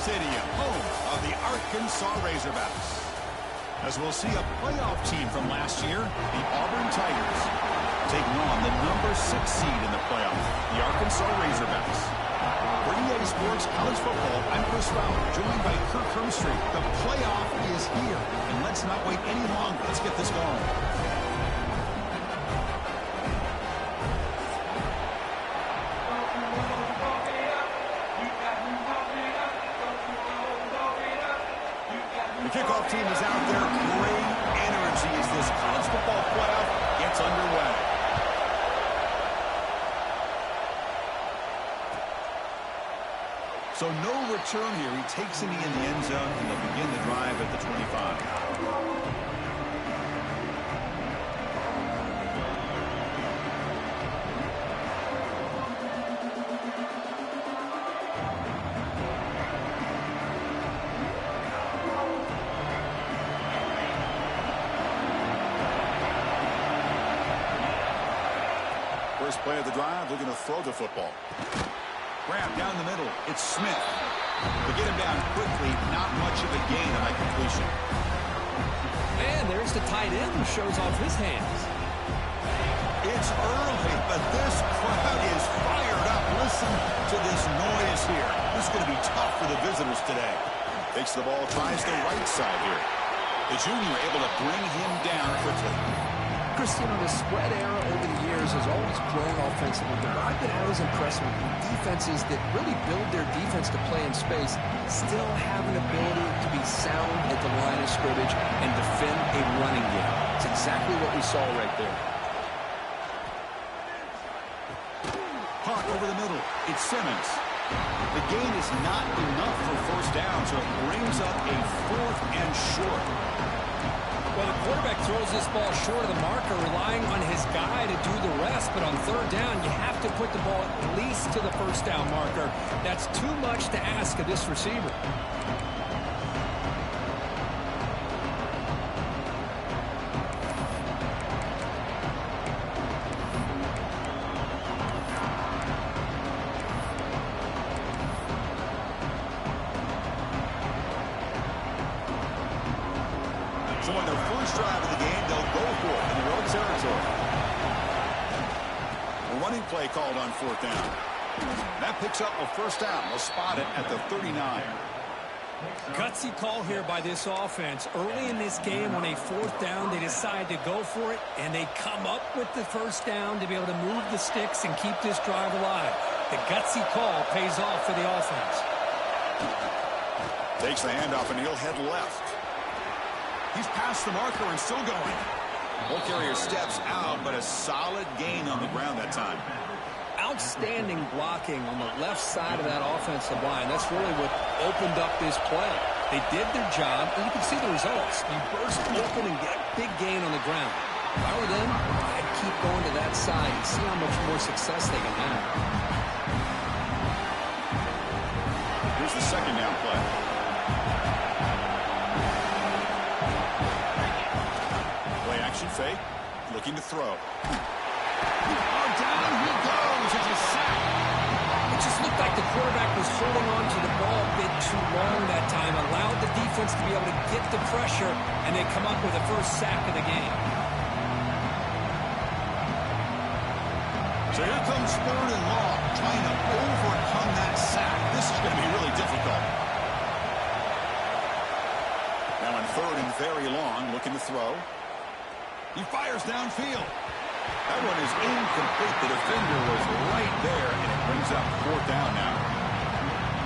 Stadium, home of the Arkansas Razorbacks. As we'll see a playoff team from last year, the Auburn Tigers, taking on the #6 seed in the playoff, the Arkansas Razorbacks. For EA Sports College Football, I'm Chris Fowler, joined by Kirk Hermstreet. The playoff is here, and let's not wait any longer. Let's get this going. The kickoff team is out there. Great energy as this college football playoff gets underway. So no return here. He takes it in the end zone, and they'll begin the drive at the 25. First play of the drive, looking to throw the football. Grab down the middle. It's Smith. They get him down quickly. Not much of a gain on that completion. And there's the tight end who shows off his hands. It's early, but this crowd is fired up. Listen to this noise here. This is going to be tough for the visitors today. Takes the ball, tries the right side here. The junior able to bring him down quickly. Chris, you know, the spread era over the years has always grown offensively, but I've been always impressed with defenses that really build their defense to play in space, still have an ability to be sound at the line of scrimmage and defend a running game. It's exactly what we saw right there. Hawk over the middle. It's Simmons. The gain is not enough for first down, so it brings up a 4th and short. Well, the quarterback throws this ball short of the marker, relying on his guy to do the rest. But on 3rd down, you have to put the ball at least to the first down marker. That's too much to ask of this receiver. So on their first drive of the game, they'll go for it in the road territory. A running play called on 4th down. That picks up a first down. They'll spot it at the 39. Gutsy call here by this offense. Early in this game, on a 4th down, they decide to go for it, and they come up with the first down to be able to move the sticks and keep this drive alive. The gutsy call pays off for the offense. Takes the handoff, and he'll head left. He's past the marker and still going. Ball carrier steps out, but a solid gain on the ground that time. Outstanding blocking on the left side of that offensive line. That's really what opened up this play. They did their job, and you can see the results. You burst open and get a big gain on the ground. If I were them, I'd keep going to that side and see how much more success they can have. Here's the 2nd down play. Action fake, looking to throw. Oh, down he goes. It's a sack. It just looked like the quarterback was holding on to the ball a bit too long that time, allowed the defense to be able to get the pressure, and they come up with the first sack of the game. So here comes 3rd and long, trying to overcome that sack. This is going to be really difficult. Now on 3rd and very long, looking to throw. He fires downfield. That one is incomplete. The defender was right there, and it brings up 4th down now.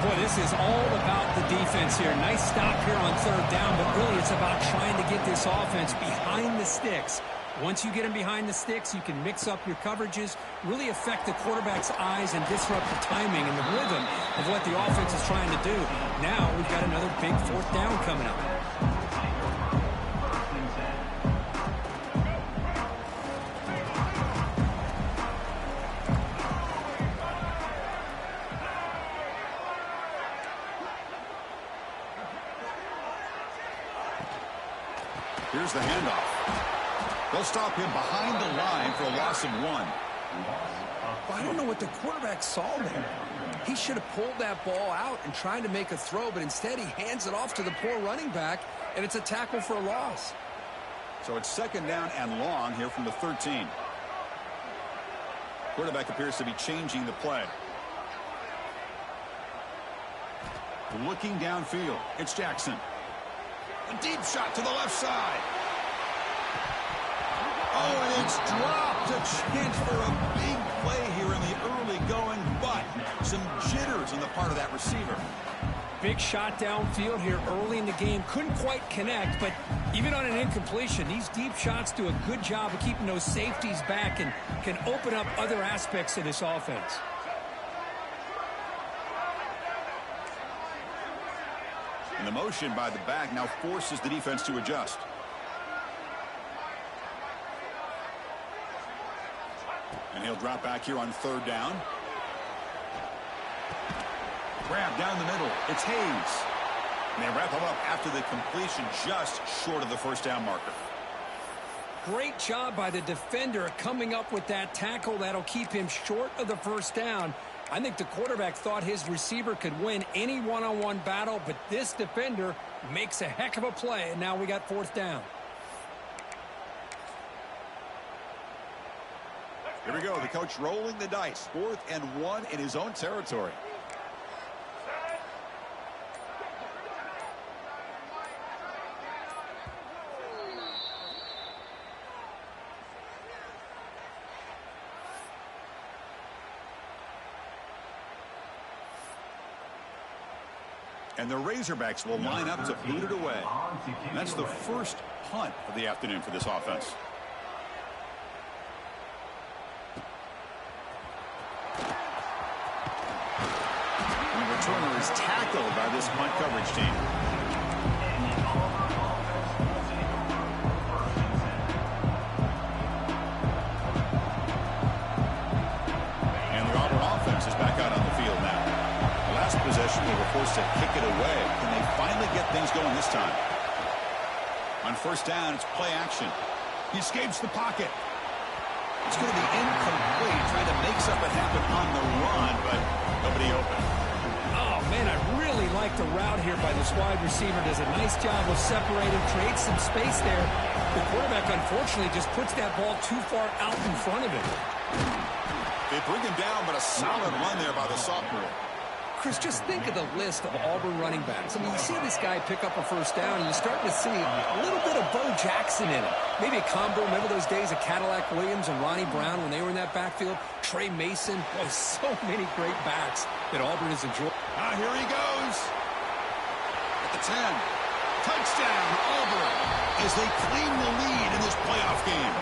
Boy, this is all about the defense here. Nice stop here on 3rd down, but really it's about trying to get this offense behind the sticks. Once you get them behind the sticks, you can mix up your coverages, really affect the quarterback's eyes and disrupt the timing and the rhythm of what the offense is trying to do. Now we've got another big 4th down coming up. Here's the handoff. They'll stop him behind the line for a loss of 1. I don't know what the quarterback saw there. He should have pulled that ball out and tried to make a throw, but instead he hands it off to the poor running back, and it's a tackle for a loss. So it's second down and long here from the 13. Quarterback appears to be changing the play. Looking downfield, it's Jackson. A deep shot to the left side. Oh, and it's dropped. A chance for a big play here in the early going, but some jitters on the part of that receiver. Big shot downfield here early in the game. Couldn't quite connect, but even on an incompletion, these deep shots do a good job of keeping those safeties back and can open up other aspects of this offense. And the motion by the back now forces the defense to adjust. And he'll drop back here on third down. Grab down the middle. It's Hayes. And they wrap him up after the completion just short of the first down marker. Great job by the defender coming up with that tackle. That'll keep him short of the first down. I think the quarterback thought his receiver could win any one-on-one battle, but this defender makes a heck of a play, and now we got fourth down. Here we go. The coach rolling the dice. 4th and 1 in his own territory. And the Razorbacks will line up to boot it away. And that's the first punt of the afternoon for this offense. And the returner is tackled by this punt coverage team. And the Auburn offense is back out on the field now. Last possession, they were forced to kick it away. Can they finally get things going this time? On first down, it's play action. He escapes the pocket. It's going to be incomplete, trying to make something happen on the run, but nobody open. Oh, man, I really like the route here by this wide receiver. Does a nice job of separating, creates some space there. The quarterback, unfortunately, just puts that ball too far out in front of him. They bring him down, but a solid run there by the sophomore. Chris, just think of the list of Auburn running backs. I mean, you see this guy pick up a first down, and you're starting to see a little bit of Bo Jackson in it. Maybe a combo. Remember those days of Cadillac Williams and Ronnie Brown when they were in that backfield? Trey Mason. Boy, so many great backs that Auburn has enjoyed. Here he goes. At the 10. Touchdown, Auburn, as they claim the lead in this playoff game.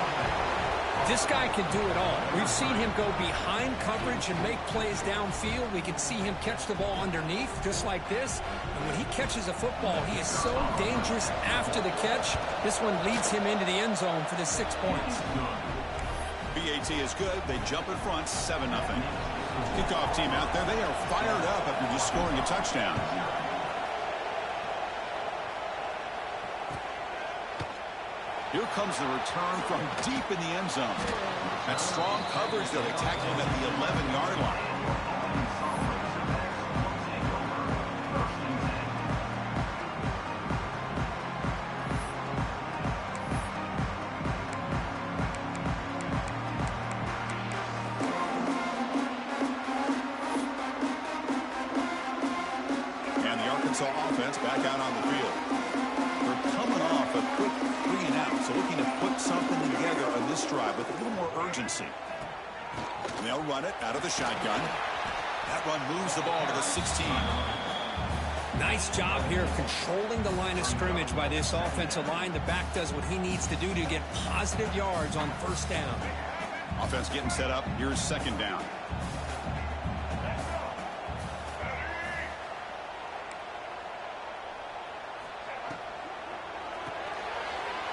This guy can do it all. We've seen him go behind coverage and make plays downfield. We can see him catch the ball underneath, just like this. And when he catches a football, he is so dangerous after the catch. This one leads him into the end zone for the 6 points. BAT is good. They jump in front, 7-0. Kickoff team out there. They are fired up after just scoring a touchdown. Here comes the return from deep in the end zone. That strong coverage, though. They tackle him at the 11-yard line. And the Arkansas offense back out on the field. They're coming off a quick 3-and-out, so looking to put something together on this drive with a little more urgency. And they'll run it out of the shotgun. That run moves the ball to the 16. Nice job here of controlling the line of scrimmage by this offensive line. The back does what he needs to do to get positive yards on first down. Offense getting set up. Here's second down.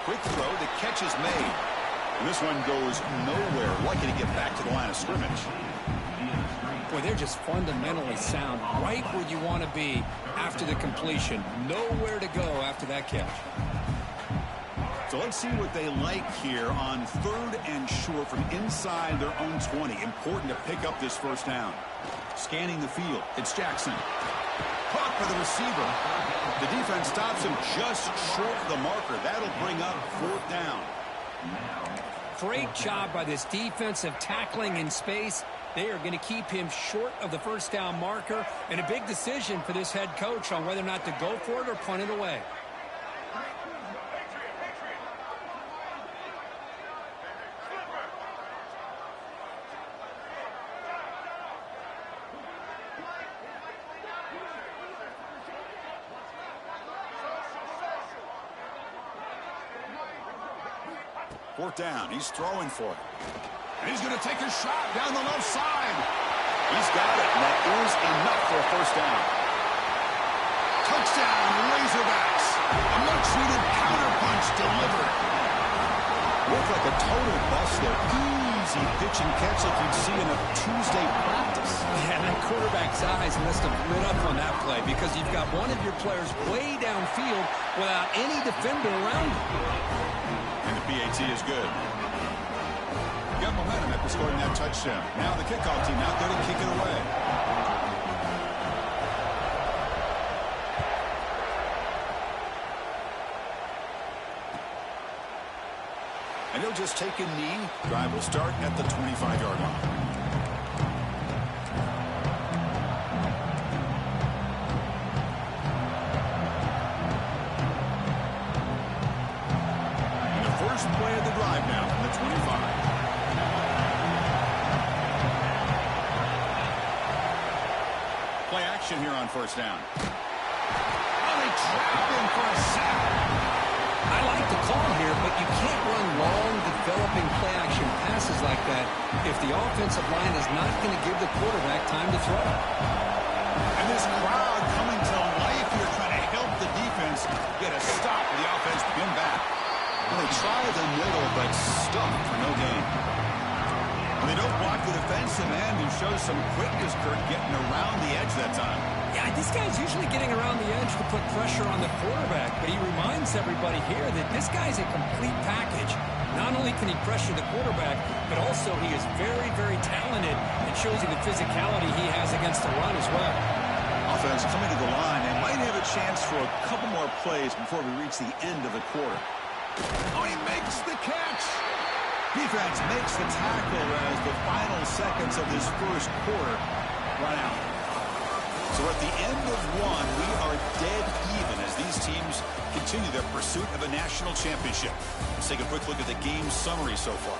Quick throw, the catch is made. And this one goes nowhere. Lucky to get back to the line of scrimmage. Boy, they're just fundamentally sound, right where you want to be after the completion. Nowhere to go after that catch. So let's see what they like here on 3rd and short from inside their own 20. Important to pick up this first down. Scanning the field. It's Jackson. Caught for the receiver. The defense stops him just short of the marker. That'll bring up 4th down. Great job by this defensive tackling in space. They are going to keep him short of the 1st down marker, and a big decision for this head coach on whether or not to go for it or punt it away. Fourth down. He's throwing for it. And he's going to take a shot down the left side. He's got it, and that is enough for a 1st down. Touchdown, Razorbacks. A much-needed counterpunch delivered. Looked like a total bust there. Easy pitch and catch like you'd see in a Tuesday practice. Yeah, that quarterback's eyes must have lit up on that play because you've got one of your players way downfield without any defender around him. And the PAT is good. Got momentum after scoring that touchdown. Now the kickoff team out there to kick it away. And he'll just take a knee. Drive will start at the 25-yard line. First play of the drive now from the 25. Play action here on 1st down. Oh, they trap him for a sack. I like the call here, but you can't run long, developing play-action passes like that if the offensive line is not going to give the quarterback time to throw. And this crowd coming to life here trying to help the defense get a stop with the offense to come back. Well, they try the middle, but stuck for no gain. When they don't block the defensive end, who shows some quickness, Kurt, getting around the edge that time. Yeah, this guy's usually getting around the edge to put pressure on the quarterback, but he reminds everybody here that this guy's a complete package. Not only can he pressure the quarterback, but also he is very, very talented and shows you the physicality he has against the run as well. Offense coming to the line and might have a chance for a couple more plays before we reach the end of the quarter. Oh, he makes the catch. Defense makes the tackle as the final seconds of this first quarter run out. So at the end of one, we are dead even as these teams continue their pursuit of a national championship. Let's take a quick look at the game summary so far.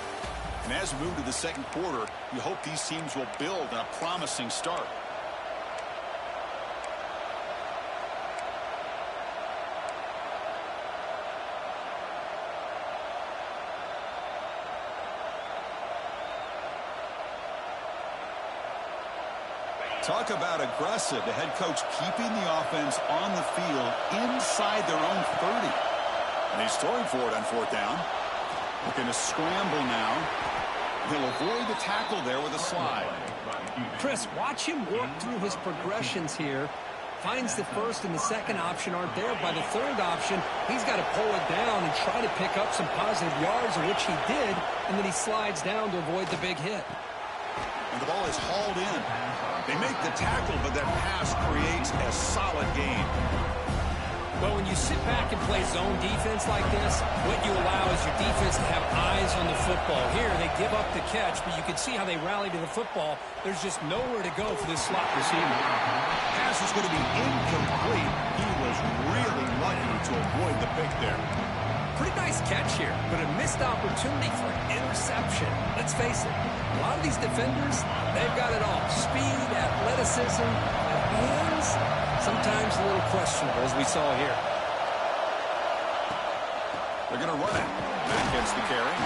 And as we move to the second quarter, you hope these teams will build on a promising start. Talk about aggressive. The head coach keeping the offense on the field inside their own 30. And he's throwing for it on 4th down. Looking to scramble now. He'll avoid the tackle there with a slide. Chris, watch him work through his progressions here. Finds the first and the second option aren't there. By the third option, he's got to pull it down and try to pick up some positive yards, which he did, and then he slides down to avoid the big hit. And the ball is hauled in. They make the tackle, but that pass creates a solid gain. Well, when you sit back and play zone defense like this, what you allow is your defense to have eyes on the football. Here, they give up the catch, but you can see how they rally to the football. There's just nowhere to go for this slot receiver. Pass is going to be incomplete. He was really lucky to avoid the pick there. Pretty nice catch here, but a missed opportunity for an interception. Let's face it, a lot of these defenders, they've got it all. Speed, athleticism, hands, sometimes a little questionable, as we saw here. They're going to run it. That gets the carry.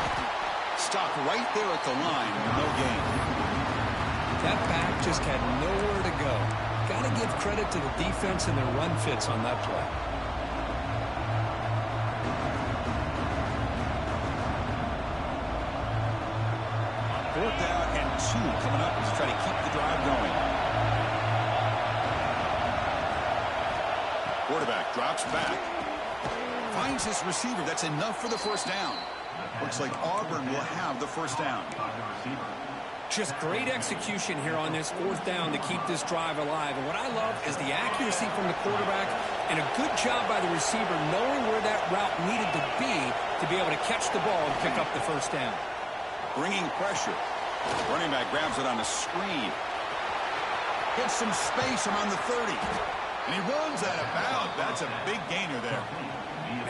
Stop right there at the line. No gain. That back just had nowhere to go. Got to give credit to the defense and their run fits on that play. Fourth down and 2 coming up as they try to keep the drive going. Quarterback drops back. Finds his receiver. That's enough for the first down. Looks like Auburn will have the first down. Just great execution here on this fourth down to keep this drive alive. And what I love is the accuracy from the quarterback and a good job by the receiver knowing where that route needed to be able to catch the ball and pick up the first down. Bringing pressure. Running back grabs it on a screen. Gets some space around the 30. And he runs out of bounds. That's a big gainer there.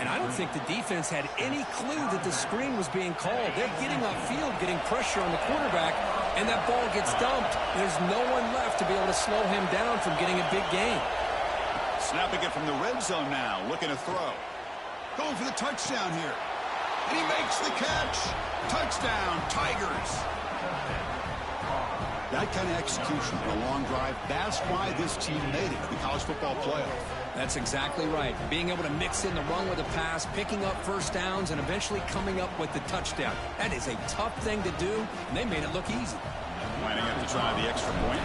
And I don't think the defense had any clue that the screen was being called. They're getting upfield, getting pressure on the quarterback, and that ball gets dumped. There's no one left to be able to slow him down from getting a big gain. Snapping it from the red zone now, looking to throw. Going for the touchdown here. And he makes the catch. Touchdown, Tigers. That kind of execution on a long drive, that's why this team made it to the college football playoff. That's exactly right. Being able to mix in the run with a pass, picking up first downs, and eventually coming up with the touchdown. That is a tough thing to do, and they made it look easy. Lining up to try the extra point.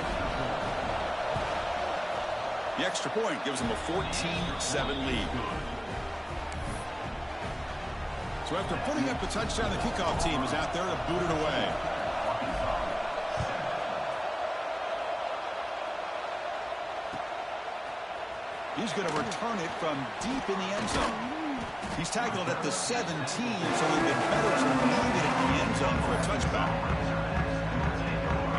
The extra point gives them a 14-7 lead. So after putting up the touchdown, the kickoff team is out there to boot it away. He's going to return it from deep in the end zone. He's tackled at the 17, so it would have been better to leave it in the end zone for a touchback.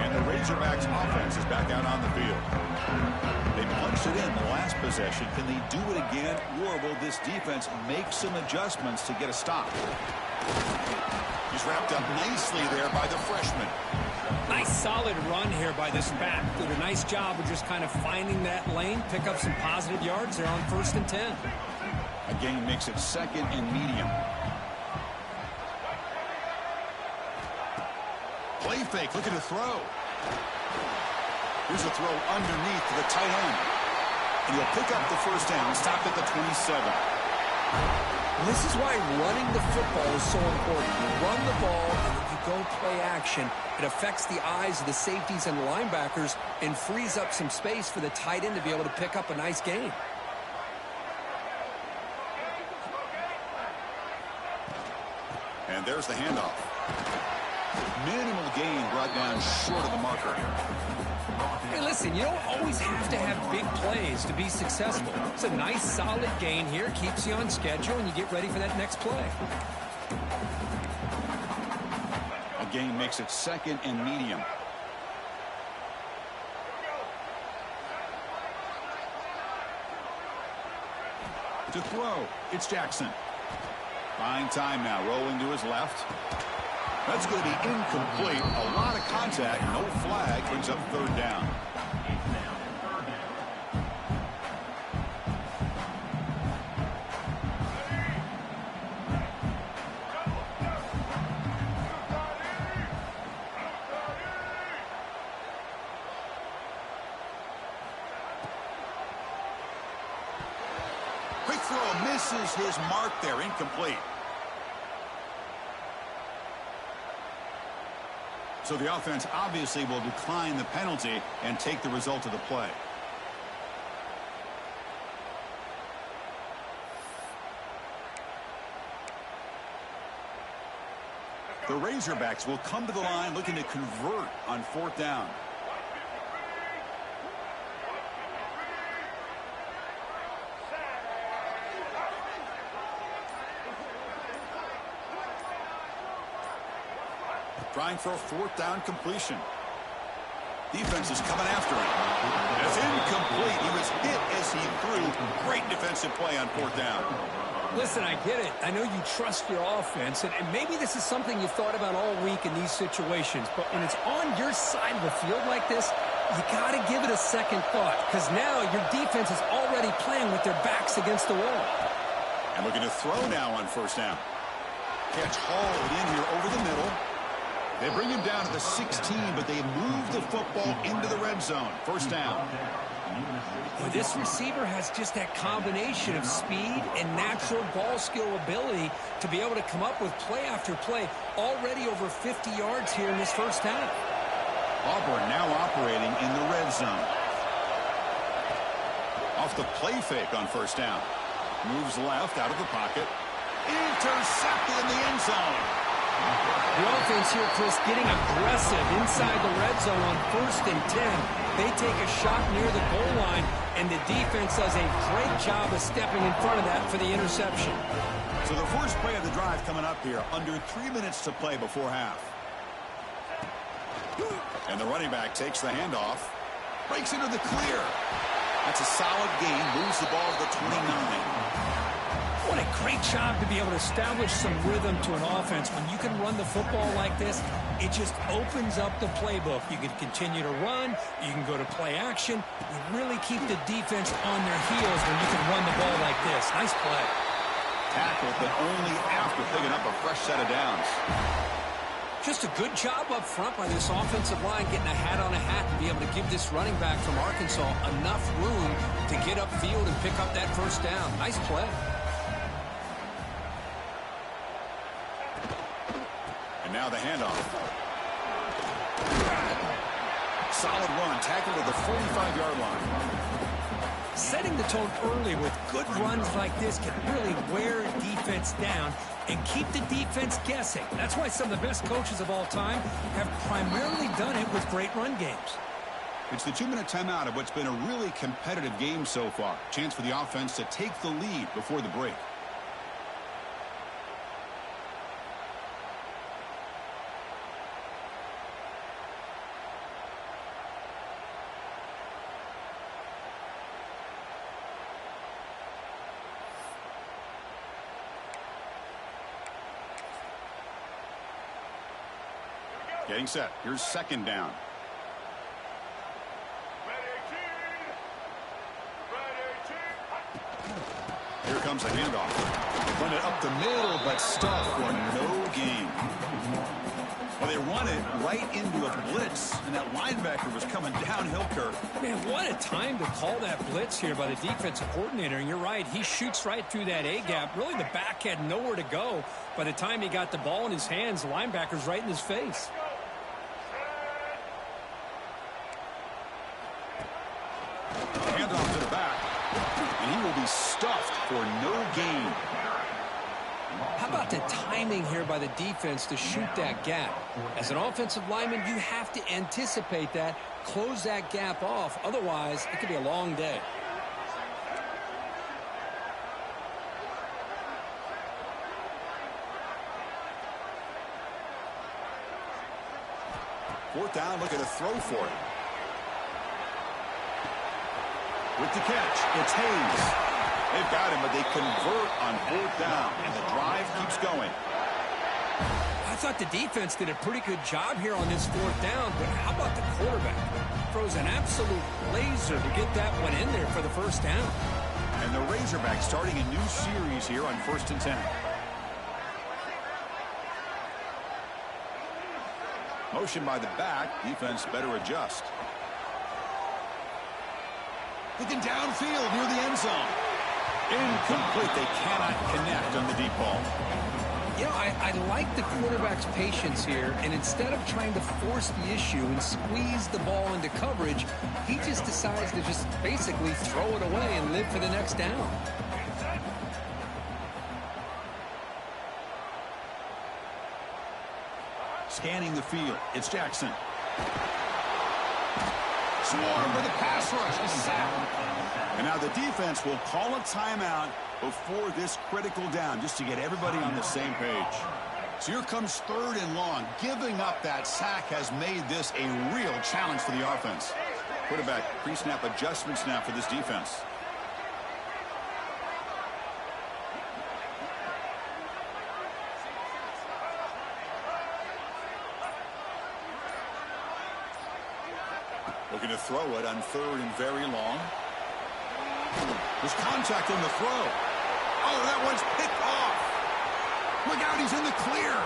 And the Razorbacks offense is back out on the field. They punched it in the last possession. Can they do it again, or will this defense make some adjustments to get a stop? He's wrapped up nicely there by the freshman. Nice solid run here by this back. Did a nice job of just kind of finding that lane, pick up some positive yards there on 1st and 10. A gain makes it 2nd and medium. Play fake, looking to throw. Here's a throw underneath to the tight end. And he'll pick up the first down, stop at the 27. This is why running the football is so important. You run the ball, and if you go play action, it affects the eyes of the safeties and the linebackers and frees up some space for the tight end to be able to pick up a nice gain. And there's the handoff. Minimal gain brought down short of the marker. Hey, listen, you don't always have to have big plays to be successful. It's a nice, solid gain here. Keeps you on schedule, and you get ready for that next play. A gain makes it 2nd and medium. To throw, it's Jackson. Buying time now, rolling to his left. That's going to be incomplete. A lot of contact, no flag, brings up 3rd down. Quick throw misses his mark there, incomplete. So the offense obviously will decline the penalty and take the result of the play. The Razorbacks will come to the line looking to convert on 4th down. Trying for a 4th down completion. Defense is coming after him. It's incomplete. He was hit as he threw. Great defensive play on 4th down. Listen, I get it. I know you trust your offense, and maybe this is something you've thought about all week in these situations, but when it's on your side of the field like this, you got to give it a second thought, because now your defense is already playing with their backs against the wall. And looking to throw now on 1st down. Catch hauled in here over the middle. They bring him down to the 16, but they move the football into the red zone. 1st down. Well, this receiver has just that combination of speed and natural ball skill ability to be able to come up with play after play. Already over 50 yards here in this first half. Auburn now operating in the red zone. Off the play fake on 1st down. Moves left out of the pocket. Intercepted in the end zone. The offense here, Chris, getting aggressive inside the red zone on 1st and 10. They take a shot near the goal line, and the defense does a great job of stepping in front of that for the interception. So the first play of the drive coming up here, under 3 minutes to play before half. And the running back takes the handoff, breaks into the clear. That's a solid gain, moves the ball to the 29. What a great job to be able to establish some rhythm to an offense. When you can run the football like this, it just opens up the playbook. You can continue to run. You can go to play action. You really keep the defense on their heels when you can run the ball like this. Nice play. Tackled, but only after picking up a fresh set of downs. Just a good job up front by this offensive line, getting a hat on a hat to be able to give this running back from Arkansas enough room to get upfield and pick up that first down. Nice play. Now the handoff. Solid run, tackled at the 45-yard line. Setting the tone early with good runs like this can really wear a defense down and keep the defense guessing. That's why some of the best coaches of all time have primarily done it with great run games. It's the 2-minute timeout of what's been a really competitive game so far. Chance for the offense to take the lead before the break. Getting set. Here's 2nd down. Here comes a handoff. Run it up the middle, but stuffed for no gain. Well, they run it right into a blitz, and that linebacker was coming downhill, Kirk. Man, what a time to call that blitz here by the defensive coordinator. And you're right, he shoots right through that A-gap. Really, the back had nowhere to go. By the time he got the ball in his hands, the linebacker's right in his face. Handoff to the back, and he will be stuffed for no gain. How about the timing here by the defense to shoot that gap? As an offensive lineman, you have to anticipate that, close that gap off. Otherwise, it could be a long day. Fourth down, look at a throw for it. With the catch, it's Hayes. They've got him, but they convert on 4th down, and the drive keeps going. I thought the defense did a pretty good job here on this 4th down, but how about the quarterback? Throws an absolute laser to get that one in there for the first down. And the Razorbacks starting a new series here on 1st and 10. Motion by the back, defense better adjust. Looking downfield near the end zone. Incomplete. They cannot connect on the deep ball. You know, I like the quarterback's patience here, and instead of trying to force the issue and squeeze the ball into coverage, he just decides to just basically throw it away and live for the next down. Scanning the field, it's Jackson. Swarm with a pass rush, a sack. And now the defense will call a timeout before this critical down, just to get everybody on the same page. So here comes 3rd and long. Giving up that sack has made this a real challenge for the offense. Quarterback pre-snap adjustments now for this defense. Looking to throw it on 3rd and very long. There's contact on the throw. Oh, that one's picked off. Look out, he's in the clear.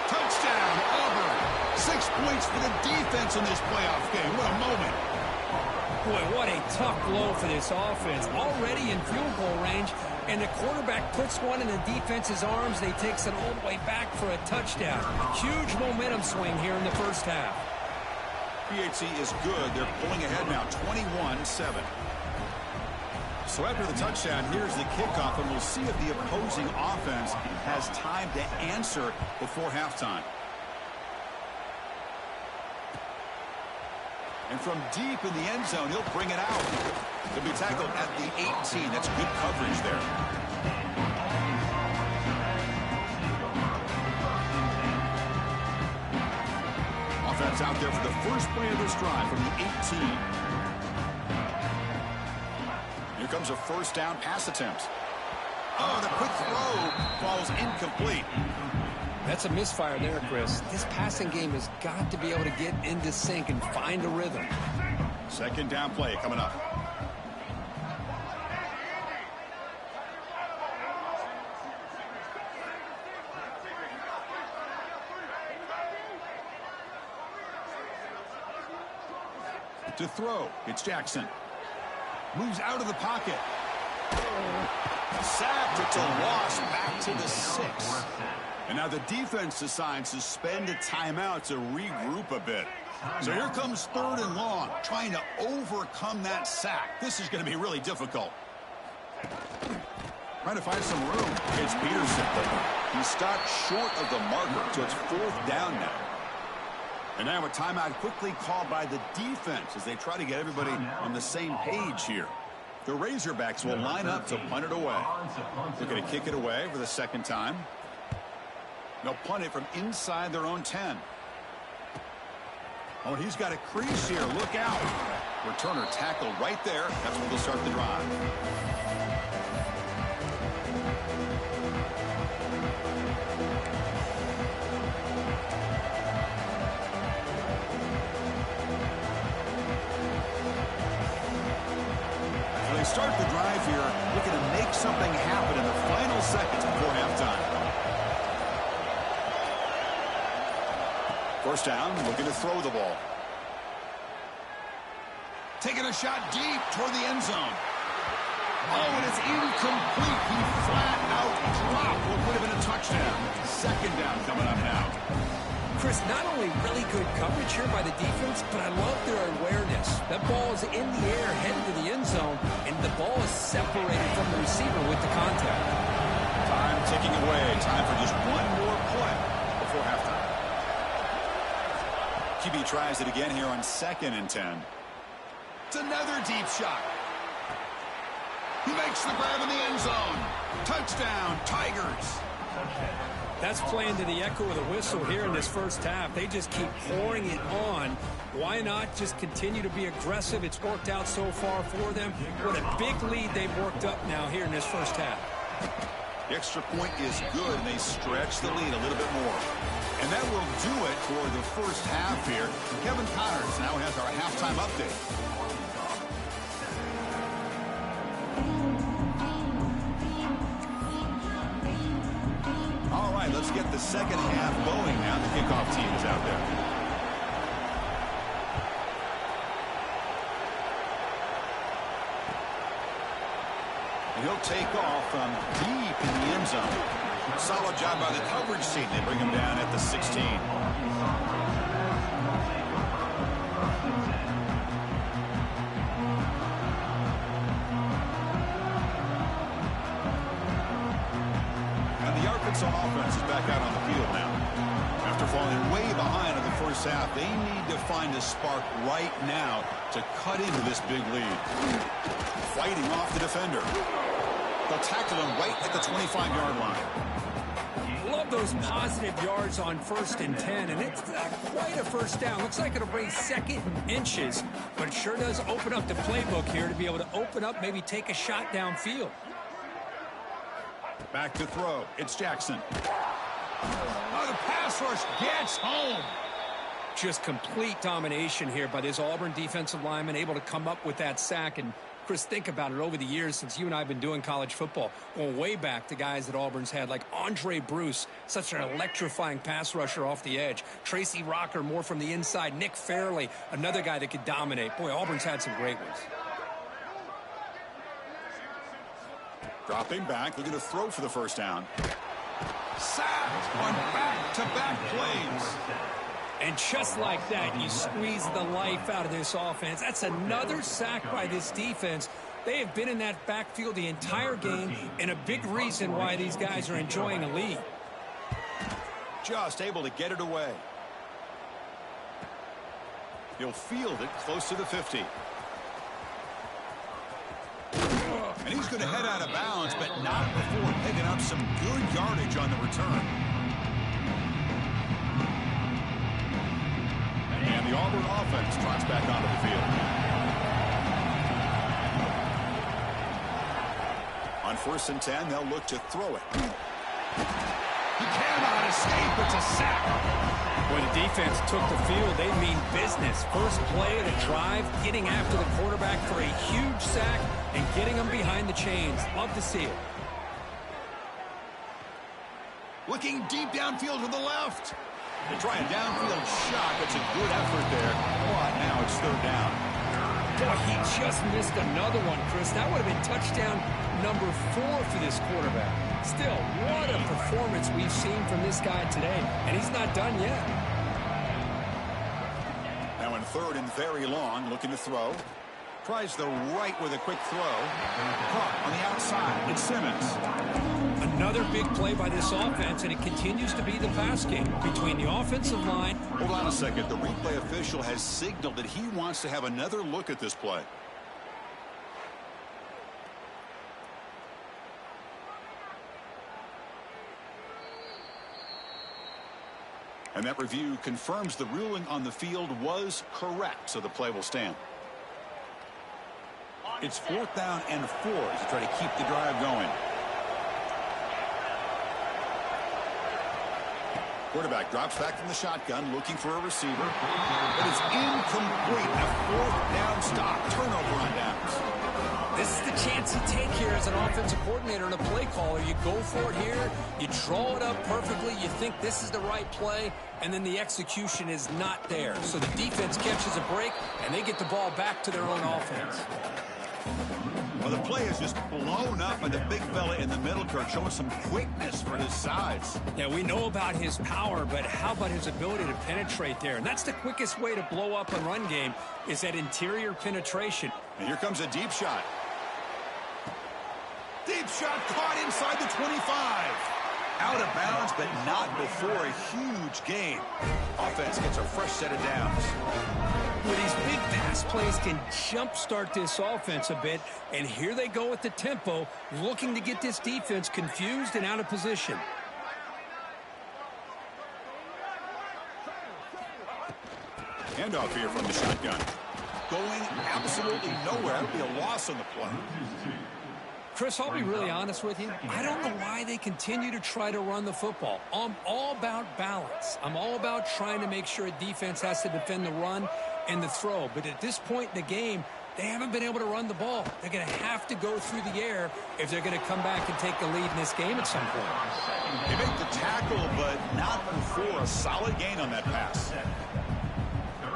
Touchdown, Auburn. 6 points for the defense in this playoff game. What a moment. Boy, what a tough blow for this offense. Already in field goal range, and the quarterback puts one in the defense's arms. They takes it all the way back for a touchdown. Huge momentum swing here in the first half. PHC is good. They're pulling ahead now, 21-7. So after the touchdown, here's the kickoff, and we'll see if the opposing offense has time to answer before halftime. And from deep in the end zone, he'll bring it out. He'll be tackled at the 18. That's good coverage there. Offense out there for the first play of this drive from the 18. Here comes a first down pass attempt. Oh, the quick throw falls incomplete. That's a misfire there, Chris. This passing game has got to be able to get into sync and find a rhythm. Second down play coming up. To throw, it's Jackson. Moves out of the pocket. Sacked. It's a loss back to the 6. And now the defense decides to spend a timeout to regroup a bit. So here comes 3rd and long, trying to overcome that sack. This is going to be really difficult. Trying to find some room. It's Peterson. He stopped short of the marker, so it's 4th down now. And now a timeout quickly called by the defense as they try to get everybody on the same page here. The Razorbacks will line up to punt it away. They're going to kick it away for the second time. They'll punt it from inside their own 10. Oh, he's got a crease here. Look out. Returner tackled right there. That's where they'll start the drive. So they start the drive here, looking to make something happen in the final seconds before halftime. First down, looking to throw the ball. Taking a shot deep toward the end zone. Oh, and it's incomplete. He flat out dropped what would have been a touchdown. Second down coming up now. Chris, not only really good coverage here by the defense, but I love their awareness. That ball is in the air, headed to the end zone, and the ball is separated from the receiver with the contact. Time ticking away. Time for just one more play before halftime. QB tries it again here on 2nd and 10. It's another deep shot. He makes the grab in the end zone. Touchdown, Tigers. That's playing to the echo of the whistle here in this first half. They just keep pouring it on. Why not just continue to be aggressive? It's worked out so far for them. What a big lead they've worked up now here in this first half. The extra point is good, and they stretch the lead a little bit more. And that will do it for the first half here. Kevin Connors now has our halftime update. All right, let's get the second half going now. The kickoff team is out there. And he'll take off from deep in the end zone. Solid job by the coverage team. They bring him down at the 16. And the Arkansas offense is back out on the field now. After falling way behind in the first half, they need to find a spark right now to cut into this big lead. Fighting off the defender. They'll tackle him right at the 25-yard line. Love those positive yards on 1st and 10, and it's not quite a first down. Looks like it'll bring 2nd and inches, but it sure does open up the playbook here to be able to open up, maybe take a shot downfield. Back to throw. It's Jackson. Oh, the pass rush gets home. Just complete domination here by this Auburn defensive lineman, able to come up with that sack. And Chris, think about it, over the years since you and I have been doing college football, going way back to guys that Auburn's had, like Andre Bruce, such an electrifying pass rusher off the edge. Tracy Rocker, more from the inside. Nick Fairley, another guy that could dominate. Boy, Auburn's had some great ones. Dropping back, looking to throw for the first down. Sacked on back-to-back plays. And just like that, you squeeze the life out of this offense. That's another sack by this defense. They have been in that backfield the entire game, and a big reason why these guys are enjoying a lead. Just able to get it away. He'll field it close to the 50. And he's going to head out of bounds, but not before picking up some good yardage on the return. And the Auburn offense trots back onto the field. On 1st and 10, they'll look to throw it. He cannot escape. It's a sack. When the defense took the field, they mean business. First play of the drive, getting after the quarterback for a huge sack and getting him behind the chains. Love to see it. Looking deep downfield to the left. They try a downfield shot. That's a good effort there. But now it's 3rd down. Boy, he just missed another one, Chris. That would have been touchdown number 4 for this quarterback. Still, what a performance we've seen from this guy today. And he's not done yet. Now in 3rd and very long, looking to throw. Tries the right with a quick throw. Caught on the outside. It's Simmons. Another big play by this offense, and it continues to be the pass game between the offensive line. Hold on a second. The replay official has signaled that he wants to have another look at this play. And that review confirms the ruling on the field was correct, so the play will stand. It's 4th down and 4 as they try to keep the drive going. Quarterback drops back from the shotgun, looking for a receiver. But it's incomplete. A 4th down stop. Turnover on downs. This is the chance you take here as an offensive coordinator and a play caller. You go for it here. You draw it up perfectly. You think this is the right play, and then the execution is not there. So the defense catches a break, and they get the ball back to their own offense. Well, the play is just blown up by the big fella in the middle, Kirk, showing some quickness for his size. Yeah, we know about his power, but how about his ability to penetrate there? And that's the quickest way to blow up a run game is that interior penetration. And here comes a deep shot. Deep shot caught inside the 25. Out of bounds, but not before a huge gain. Offense gets a fresh set of downs. Well, these big pass plays can jumpstart this offense a bit, and here they go with the tempo, looking to get this defense confused and out of position. Handoff here from the shotgun. Going absolutely nowhere. That would be a loss on the play. Chris, I'll be really honest with you. I don't know why they continue to try to run the football. I'm all about balance. I'm all about trying to make sure a defense has to defend the run and the throw. But at this point in the game, they haven't been able to run the ball. They're going to have to go through the air if they're going to come back and take the lead in this game at some point. They make the tackle, but not before a solid gain on that pass.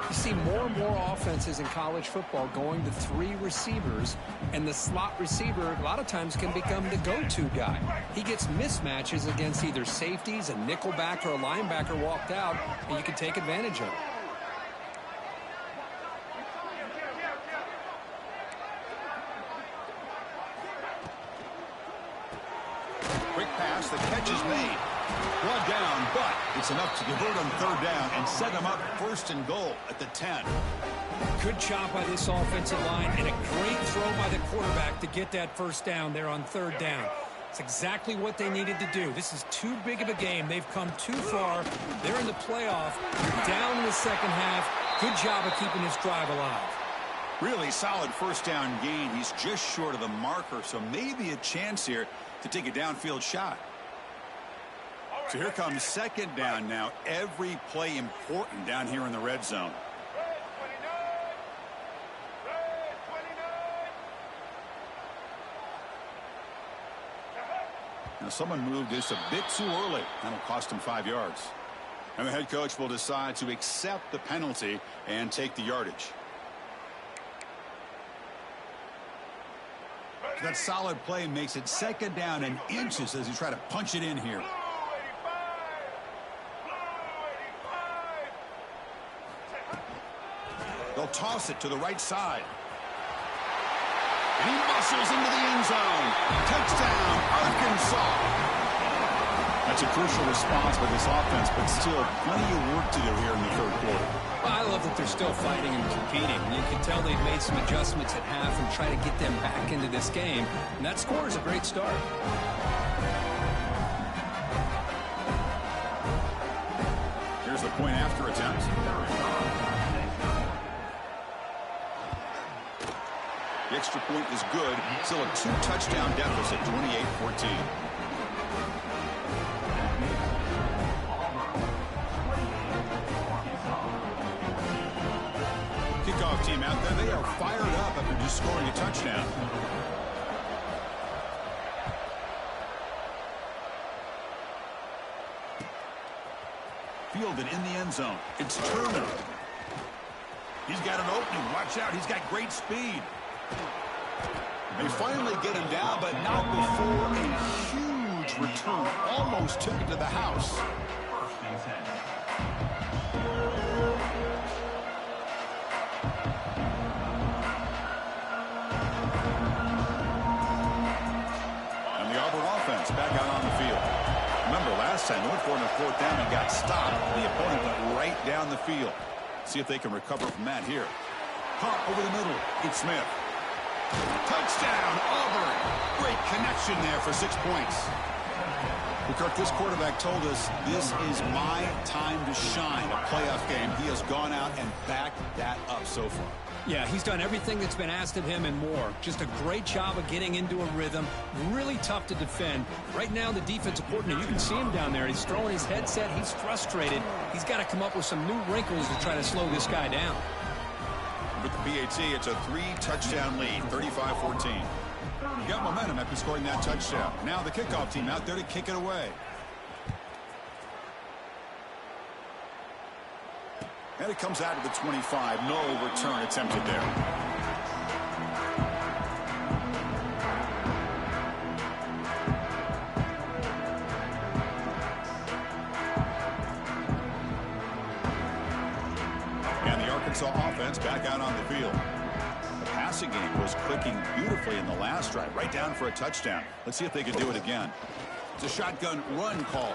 You see more and more offenses in college football going to 3 receivers, and the slot receiver a lot of times can become the go-to guy. He gets mismatches against either safeties, a nickelback, or a linebacker walked out, and you can take advantage of it. Quick pass, the catch is made. Brought down, but it's enough to convert on 3rd down and set them up 1st and goal at the 10. Good job by this offensive line and a great throw by the quarterback to get that 1st down there on 3rd down. It's exactly what they needed to do. This is too big of a game. They've come too far. They're in the playoff. Down in the second half. Good job of keeping this drive alive. Really solid 1st down gain. He's just short of the marker, so maybe a chance here to take a downfield shot. So here comes 2nd down now. Every play important down here in the red zone. Now someone moved this a bit too early. That'll cost him 5 yards. And the head coach will decide to accept the penalty and take the yardage. That solid play makes it 2nd down and inches as he try to punch it in here. toss it to the right side. And he muscles into the end zone. Touchdown, Arkansas. That's a crucial response by this offense, but still plenty of work to do here in the third quarter. Well, I love that they're still fighting and competing. You can tell they've made some adjustments at half and try to get them back into this game. And that score is a great start. Here's the point after attempt. The extra point is good. Still a 2-touchdown deficit, 28-14. Kickoff team out there. They are fired up after just scoring a touchdown. Fielded in the end zone. It's Turner. He's got an opening. Watch out. He's got great speed. They finally get him down, but not before a huge return. Almost took it to the house. And the Auburn offense back out on the field. Remember, last time they went for it on fourth down and got stopped. The opponent went right down the field. See if they can recover from that here. Pop over the middle. It's Smith. Touchdown, Auburn. Great connection there for 6 points. Kirk, this quarterback told us this is my time to shine, a playoff game. He has gone out and backed that up so far. Yeah, he's done everything that's been asked of him and more. Just a great job of getting into a rhythm. Really tough to defend. Right now, the defensive coordinator, you can see him down there. He's throwing his headset. He's frustrated. He's got to come up with some new wrinkles to try to slow this guy down. With the PAT, it's a 3-touchdown lead, 35-14. You got momentum after scoring that touchdown. Now the kickoff team out there to kick it away. And it comes out of the 25. No return attempted there. And the Arkansas offense back out on the field. The passing game was clicking beautifully in the last drive, right down for a touchdown. Let's see if they can do it again. It's a shotgun run call.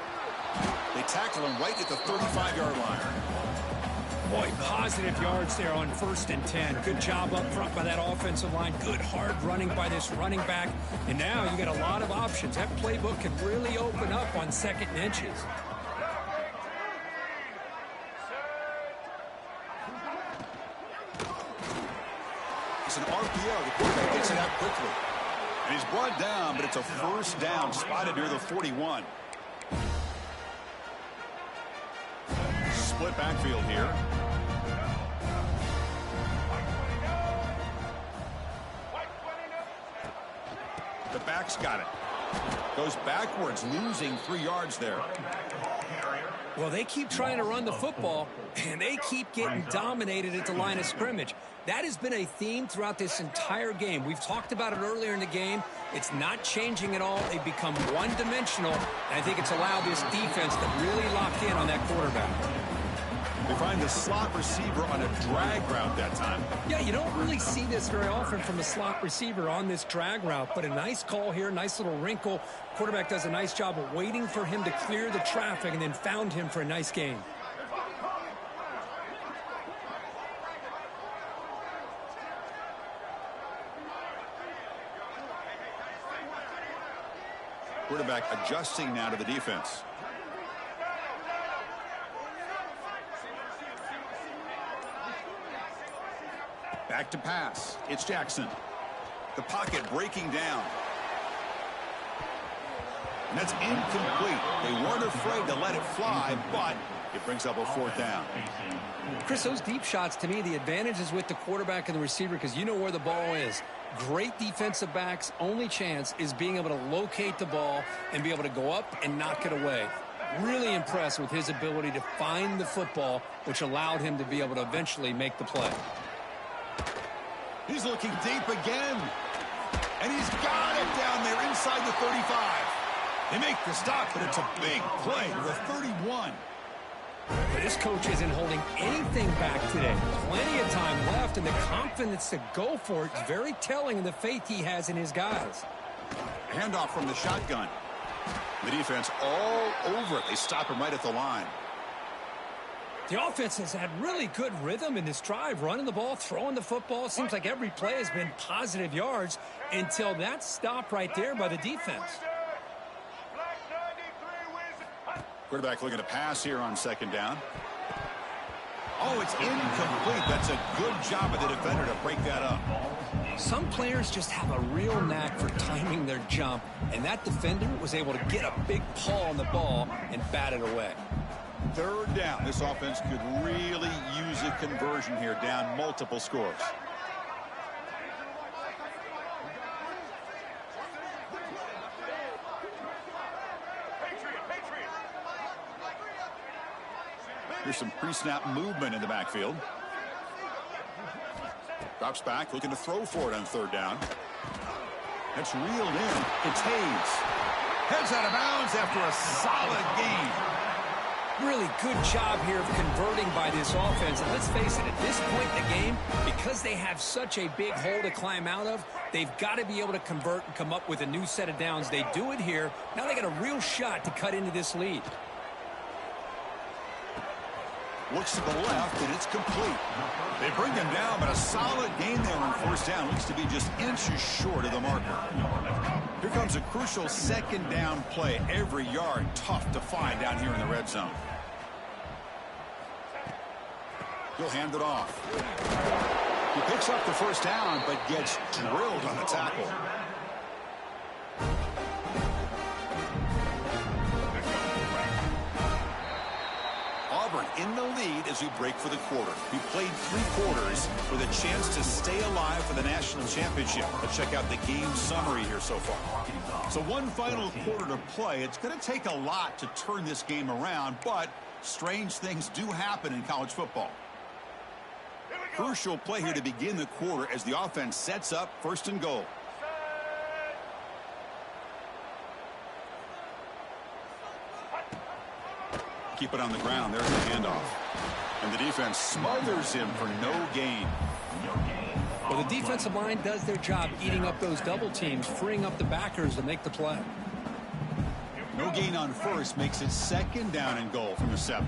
They tackle him right at the 35-yard line. Boy, positive yards there on 1st and 10. Good job up front by that offensive line. Good hard running by this running back. And now you got a lot of options. That playbook can really open up on 2nd and inches. It's an RPO. The quarterback gets it out quickly. And he's brought down, but it's a 1st down spotted near the 41. Split backfield here. The back's got it. Goes backwards, losing 3 yards there. Well, they keep trying to run the football, and they keep getting dominated at the line of scrimmage. That has been a theme throughout this entire game. We've talked about it earlier in the game. It's not changing at all. They've become one-dimensional, and I think it's allowed this defense to really lock in on that quarterback. They find the slot receiver on a drag route that time. Yeah, you don't really see this very often from a slot receiver on this drag route, but a nice call here, nice little wrinkle. Quarterback does a nice job of waiting for him to clear the traffic and then found him for a nice gain. Quarterback adjusting now to the defense. Back to pass. It's Jackson. The pocket breaking down. And that's incomplete. They weren't afraid to let it fly, but it brings up a 4th down. Chris, those deep shots, to me, the advantage is with the quarterback and the receiver because you know where the ball is. Great defensive backs, only chance is being able to locate the ball and be able to go up and knock it away. Really impressed with his ability to find the football, which allowed him to be able to eventually make the play. He's looking deep again. And he's got it down there inside the 35. They make the stop, but it's a big play to the 31. But this coach isn't holding anything back today. Plenty of time left, and the confidence to go for it is very telling of the faith he has in his guys. Handoff from the shotgun. The defense all over it. They stop him right at the line. The offense has had really good rhythm in this drive, running the ball, throwing the football. It seems like every play has been positive yards until that stop right there by the defense. Quarterback looking to pass here on second down. Oh, it's incomplete. That's a good job of the defender to break that up. Some players just have a real knack for timing their jump, and that defender was able to get a big paw on the ball and bat it away. Third down. This offense could really use a conversion here, down multiple scores. Here's some pre-snap movement in the backfield. Drops back, looking to throw for it on third down. That's reeled in. It's Hayes. Heads out of bounds after a solid gain. Really good job here of converting by this offense. And let's face it, at this point in the game, because they have such a big hole to climb out of, they've got to be able to convert and come up with a new set of downs. They do it here. Now they got a real shot to cut into this lead. Looks to the left, and it's complete. They bring him down, but a solid gain there on first down. Looks to be just inches short of the marker. Here comes a crucial second down play. Every yard tough to find down here in the red zone. He'll hand it off. He picks up the first down, but gets drilled on the tackle. In the lead as we break for the quarter. We played 3 quarters with a chance to stay alive for the national championship. Let's check out the game summary here so far. So one final quarter to play. It's going to take a lot to turn this game around, but strange things do happen in college football. Crucial play here to begin the quarter as the offense sets up first and goal. Keep it on the ground. There's the handoff. And the defense smothers him for no gain. Well, the defensive line does their job eating up those double teams, freeing up the backers to make the play. No gain on first makes it second down and goal from the 7.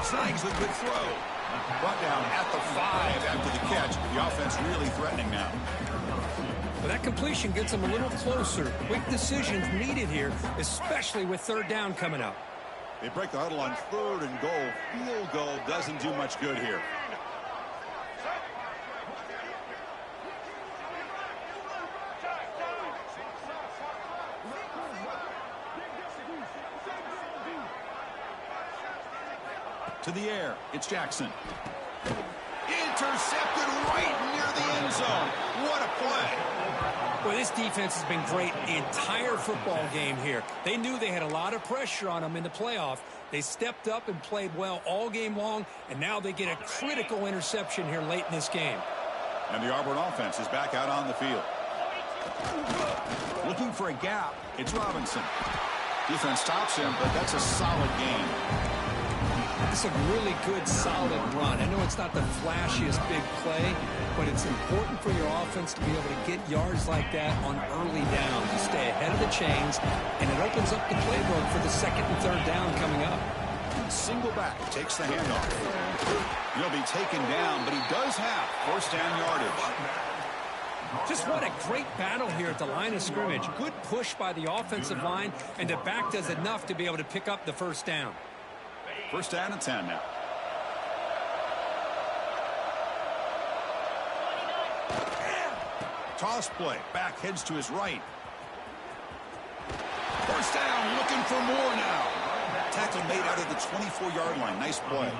Snags a good throw. Brought down at the 5 after the catch. The offense really threatening now. Well, that completion gets them a little closer. Quick decisions needed here, especially with third down coming up. They break the huddle on third and goal. Field goal doesn't do much good here. To the air, it's Jackson. Intercepted right near the end zone. What a play. Well, this defense has been great the entire football game here. They knew they had a lot of pressure on them in the playoff. They stepped up and played well all game long, and now they get a critical interception here late in this game. And the Auburn offense is back out on the field. Looking for a gap, it's Robinson. Defense stops him, but that's a solid gain. It's a really good, solid run. I know it's not the flashiest big play, but it's important for your offense to be able to get yards like that on early downs. You stay ahead of the chains, and it opens up the playbook for the second and third down coming up. Single back takes the handoff. He'll be taken down, but he does have first down yardage. Just what a great battle here at the line of scrimmage. Good push by the offensive line, and the back does enough to be able to pick up the first down. First down and 10 now. Toss play. Back heads to his right. First down, looking for more now. Tackle made out of the 24-yard line. Nice play.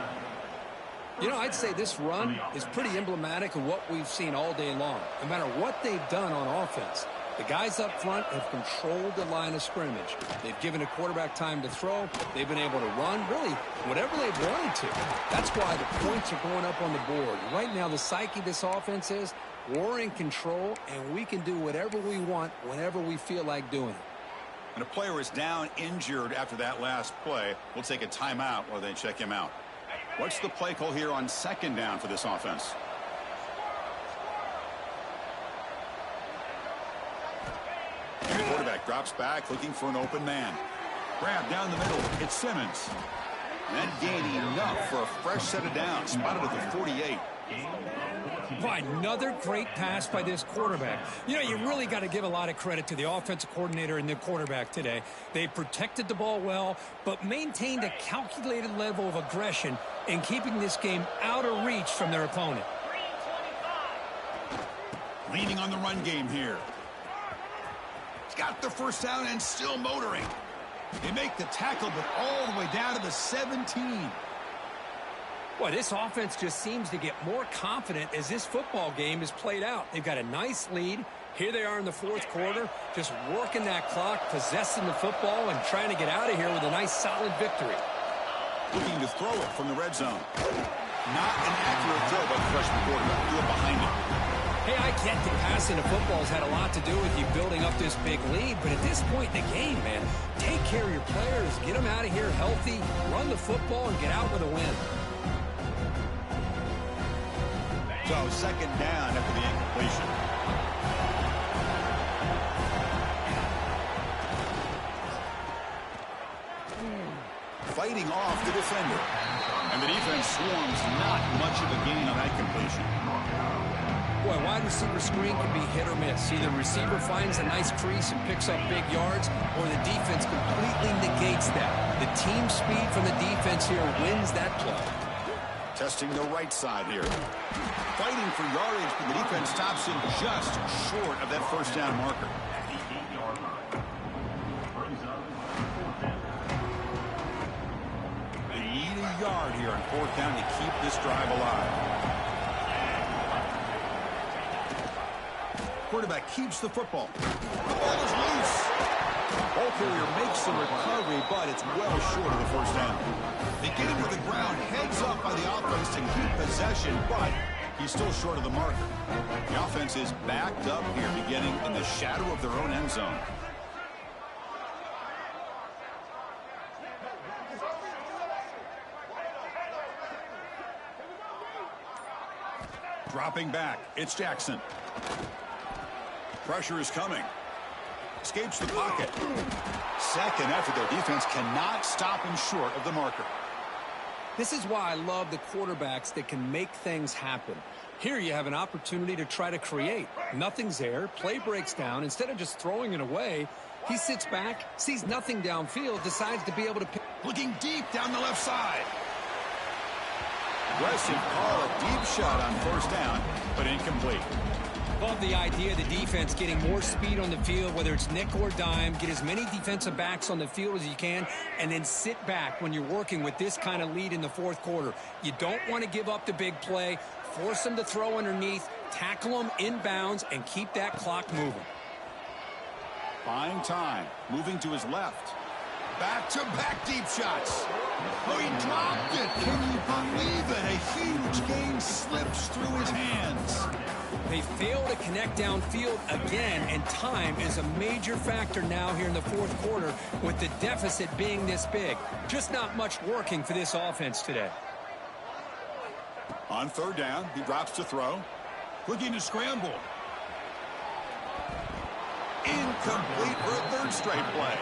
You know, I'd say this run is pretty emblematic of what we've seen all day long. No matter what they've done on offense, The guys up front have controlled the line of scrimmage. They've given a quarterback time to throw. They've been able to run, really, whatever they've wanted to. That's why the points are going up on the board. Right now, the psyche of this offense is we're in control, and we can do whatever we want whenever we feel like doing it. And a player is down injured after that last play. We'll take a timeout while they check him out. What's the play call here on second down for this offense? And the quarterback drops back looking for an open man. Grab down the middle. It's Simmons. And that gain enough for a fresh set of downs. Spotted at the 48. Boy, another great pass by this quarterback. You know, you really got to give a lot of credit to the offensive coordinator and the quarterback today. They protected the ball well, but maintained a calculated level of aggression in keeping this game out of reach from their opponent. Leaning on the run game here. He's got the first down and still motoring. They make the tackle, but all the way down to the 17. Boy, this offense just seems to get more confident as this football game is played out. They've got a nice lead. Here they are in the fourth quarter, just working that clock, possessing the football, and trying to get out of here with a nice, solid victory. Looking to throw it from the red zone. Not an accurate throw by the freshman quarterback. Do it behind him. Hey, I get that passing the football has had a lot to do with you building up this big lead, but at this point in the game, man, take care of your players, get them out of here healthy, run the football, and get out with a win. So, second down after the incompletion. Fighting off the defender. And the defense swarms not much of a gain on that completion. Boy, wide receiver screen can be hit or miss. Either the receiver finds a nice crease and picks up big yards, or the defense completely negates that. The team speed from the defense here wins that play. Testing the right side here. Fighting for yardage, but the defense stops him just short of that first down marker. They need a yard here on fourth down to keep this drive alive. Quarterback keeps the football. The ball is loose. Ball carrier makes the recovery, but it's well short of the first down. They get him to the ground, heads up by the offense to keep possession, but he's still short of the marker. The offense is backed up here, beginning in the shadow of their own end zone. Dropping back, it's Jackson. Pressure is coming. Escapes the pocket. Second effort, their defense cannot stop him short of the marker. This is why I love the quarterbacks that can make things happen. Here you have an opportunity to try to create. Nothing's there. Play breaks down. Instead of just throwing it away, he sits back, sees nothing downfield, decides to be able to pick. Looking deep down the left side. Aggressive call, a deep shot on first down, but incomplete. Love the idea of the defense getting more speed on the field, whether it's nickel or dime, get as many defensive backs on the field as you can, and then sit back when you're working with this kind of lead in the fourth quarter. You don't want to give up the big play, force them to throw underneath, tackle them inbounds, and keep that clock moving. Buying time, moving to his left. Back-to-back deep shots. Oh, he dropped it. Can you believe it? A huge gain slips through his hands. They fail to connect downfield again, and time is a major factor now here in the fourth quarter with the deficit being this big. Just not much working for this offense today. On third down, he drops to throw. Looking to scramble. Incomplete for a third straight play.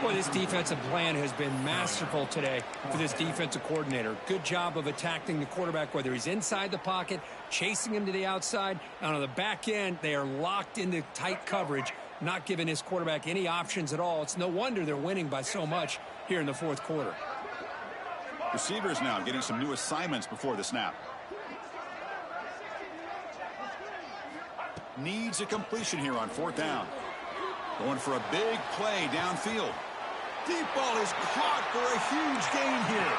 Boy, this defensive plan has been masterful today for this defensive coordinator. Good job of attacking the quarterback, whether he's inside the pocket, chasing him to the outside, and on the back end, they are locked into tight coverage, not giving his quarterback any options at all. It's no wonder they're winning by so much here in the fourth quarter. Receivers now getting some new assignments before the snap. Needs a completion here on fourth down. Going for a big play downfield. Deep ball is caught for a huge gain here.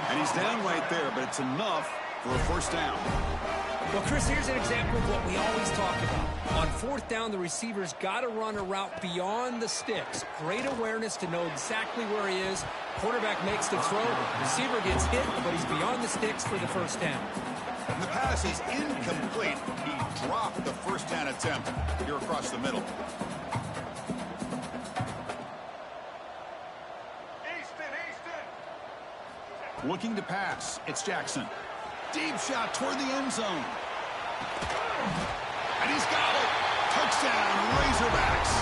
And he's down right there, but it's enough for a first down. Well, Chris, here's an example of what we always talk about. On fourth down, the receiver's got to run a route beyond the sticks. Great awareness to know exactly where he is. Quarterback makes the throw. Receiver gets hit, but he's beyond the sticks for the first down. And the pass is incomplete. He dropped the first down attempt here across the middle. Looking to pass. It's Jackson. Deep shot toward the end zone. And he's got it. Touchdown, Razorbacks.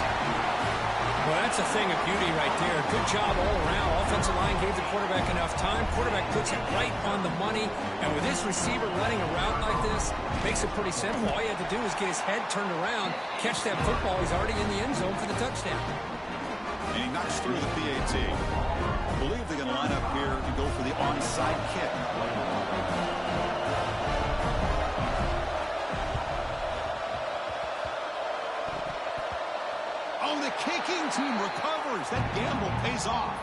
Well, that's a thing of beauty right there. Good job all around. Offensive line gave the quarterback enough time. Quarterback puts it right on the money. And with this receiver running a route like this, makes it pretty simple. All you have to do is get his head turned around, catch that football. He's already in the end zone for the touchdown. And he knocks through the PAT. I believe they're going to line up here to go for the onside kick. Oh, the kicking team recovers. That gamble pays off.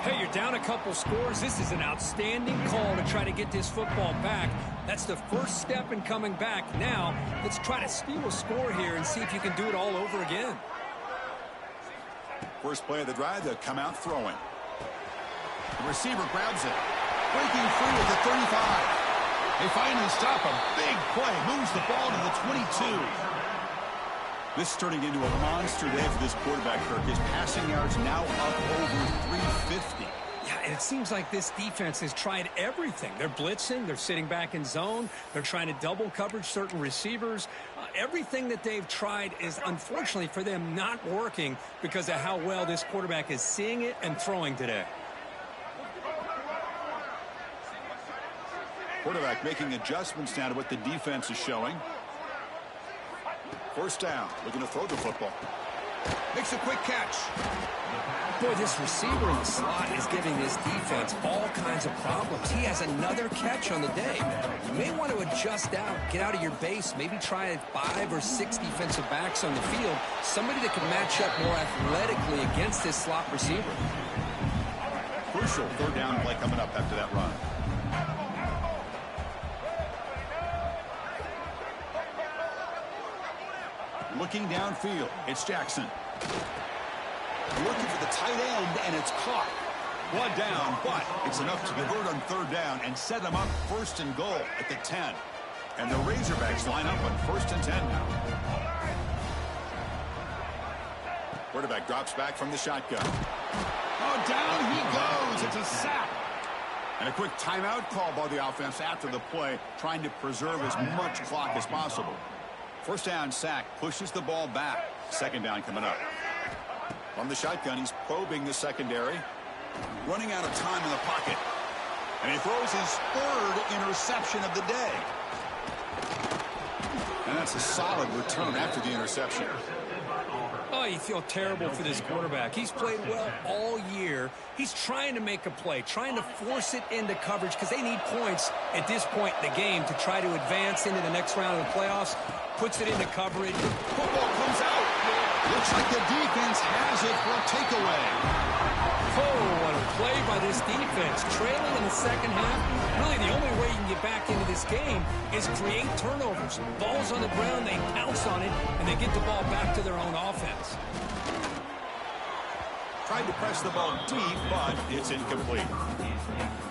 Hey, you're down a couple scores. This is an outstanding call to try to get this football back. That's the first step in coming back. Now, let's try to steal a score here and see if you can do it all over again. First play of the drive, they'll come out throwing. The receiver grabs it. Breaking free at the 35. They finally stop a big play. Moves the ball to the 22. This is turning into a monster day for this quarterback, Kirk. His passing yards now up over 350. Yeah, and it seems like this defense has tried everything. They're blitzing. They're sitting back in zone. They're trying to double coverage certain receivers. Everything that they've tried is, unfortunately for them, not working because of how well this quarterback is seeing it and throwing today. Quarterback making adjustments now to what the defense is showing. First down, looking to throw the football. Makes a quick catch. Boy, this receiver in the slot is giving this defense all kinds of problems. He has another catch on the day. You may want to adjust out, get out of your base, maybe try 5 or 6 defensive backs on the field, somebody that can match up more athletically against this slot receiver. Crucial third down play coming up after that run. Looking downfield, it's Jackson. Looking for the tight end, and it's caught. One down, but it's enough to convert on third down and set them up first and goal at the 10. And the Razorbacks line up on first and 10 now. Quarterback drops back from the shotgun. Oh, down he goes. It's a sack. And a quick timeout call by the offense after the play, trying to preserve as much clock as possible. First down sack, pushes the ball back. Second down coming up. From the shotgun, he's probing the secondary. Running out of time in the pocket. And he throws his third interception of the day. And that's a solid return after the interception. Oh, you feel terrible for this quarterback. He's played well all year. He's trying to make a play, trying to force it into coverage because they need points at this point in the game to try to advance into the next round of the playoffs. Puts it into coverage. Football comes out. Looks like the defense has it for a takeaway. Oh, what a play by this defense. Trailing in the second half. Really, the only way you can get back into this game is create turnovers. Ball's on the ground, they pounce on it, and they get the ball back to their own offense. Tried to press the ball deep, but it's incomplete.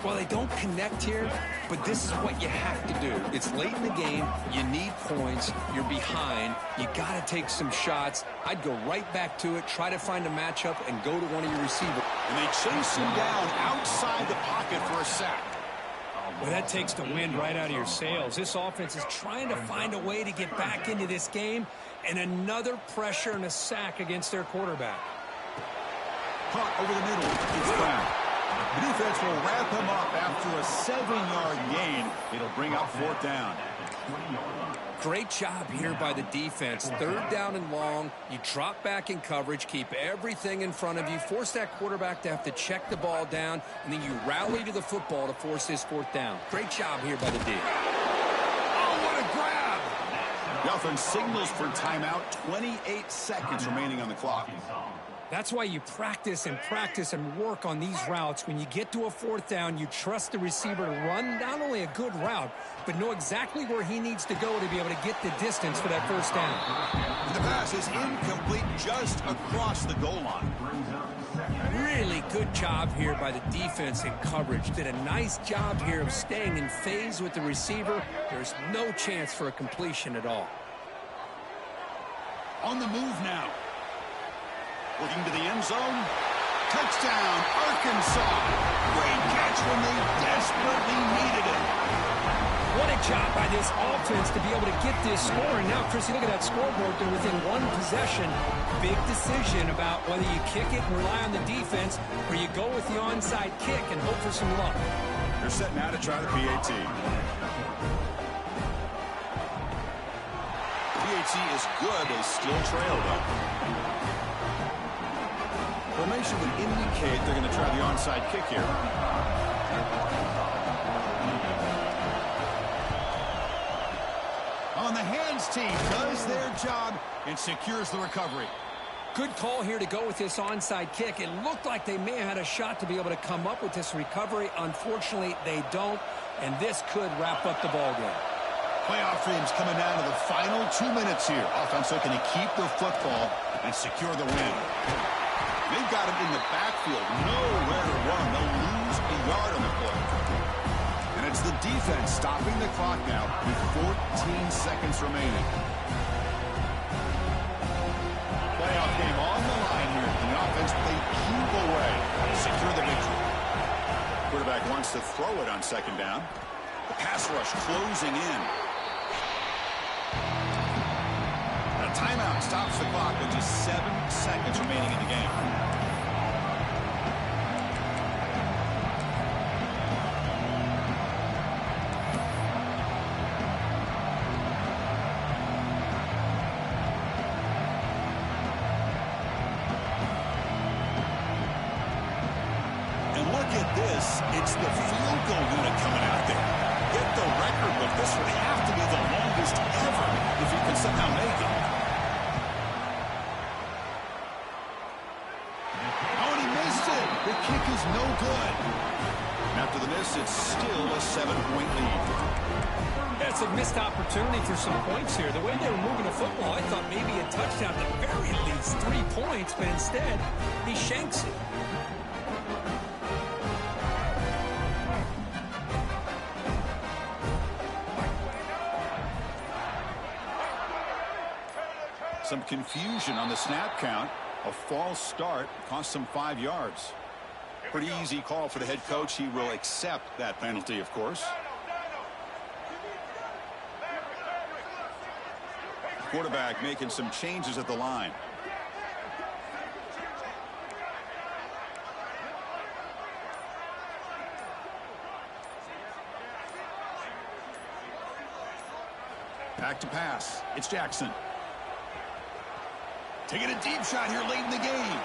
Well, they don't connect here, but this is what you have to do. It's late in the game. You need points. You're behind. You got to take some shots. I'd go right back to it, try to find a matchup, and go to one of your receivers. And they chase him down outside the pocket for a sack. Well, that takes the wind right out of your sails. This offense is trying to find a way to get back into this game, and another pressure and a sack against their quarterback. Caught over the middle. It's Brown. The defense will wrap him up after a 7-yard gain. It'll bring up fourth down. Great job here by the defense. Third down and long. You drop back in coverage, keep everything in front of you, force that quarterback to have to check the ball down, and then you rally to the football to force this fourth down. Great job here by the D. Oh, what a grab! The offense signals for timeout. 28 seconds remaining on the clock. That's why you practice and work on these routes. When you get to a fourth down, you trust the receiver to run not only a good route, but know exactly where he needs to go to be able to get the distance for that first down. The pass is incomplete just across the goal line. Really good job here by the defense in coverage. Did a nice job here of staying in phase with the receiver. There's no chance for a completion at all. On the move now. Looking to the end zone. Touchdown, Arkansas. Great catch when they desperately needed it. What a job by this offense to be able to get this score. And now, Chrissy, look at that scoreboard. They're within one possession. Big decision about whether you kick it and rely on the defense or you go with the onside kick and hope for some luck. They're set now to try the PAT. PAT is good. They still trail, though. Formation would indicate they're going to try the onside kick here. On the hands team does their job and secures the recovery. Good call here to go with this onside kick. It looked like they may have had a shot to be able to come up with this recovery. Unfortunately, they don't, and this could wrap up the ball game. Playoff dreams coming down to the final 2 minutes here. Offense looking to keep their football and secure the win. They've got him in the backfield. Nowhere to run. They'll lose a yard on the play. And it's the defense stopping the clock now with 14 seconds remaining. Playoff game on the line here. And the offense played keep away to secure the victory. Quarterback wants to throw it on second down. The pass rush closing in. A timeout stops the clock with just 7 seconds remaining in the game. And look at this. It's the field goal unit coming out there. Get the record, but this would have to be the longest ever if you can somehow make it. Oh, and he missed it. The kick is no good. And after the miss, it's still a 7-point lead. That's a missed opportunity for some points here. The way they were moving the football, I thought maybe a touchdown, at the very least 3 points, but instead, he shanks it. Some confusion on the snap count. A false start cost them 5 yards. Pretty easy call for the head coach. He will accept that penalty, of course. Quarterback making some changes at the line. Back to pass. It's Jackson. Taking a deep shot here late in the game.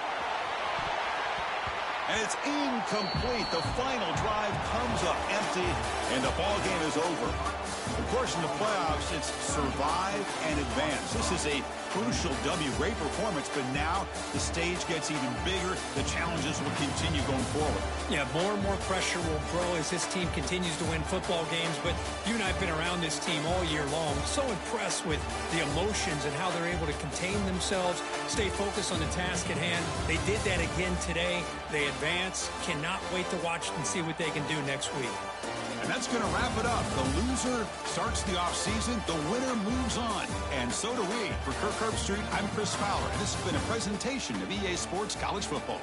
And it's incomplete. The final drive comes up empty, and the ball game is over. Of course, in the playoffs, it's survive and advance. This is a crucial W. Great performance, but now the stage gets even bigger. The challenges will continue going forward. Yeah, more and more pressure will grow as this team continues to win football games. But you and I have been around this team all year long. So impressed with the emotions and how they're able to contain themselves, stay focused on the task at hand. They did that again today. They advance. Cannot wait to watch and see what they can do next week. And that's going to wrap it up. The loser starts the offseason. The winner moves on. And so do we. For Kirk Herbstreit, I'm Chris Fowler. And this has been a presentation of EA Sports College Football.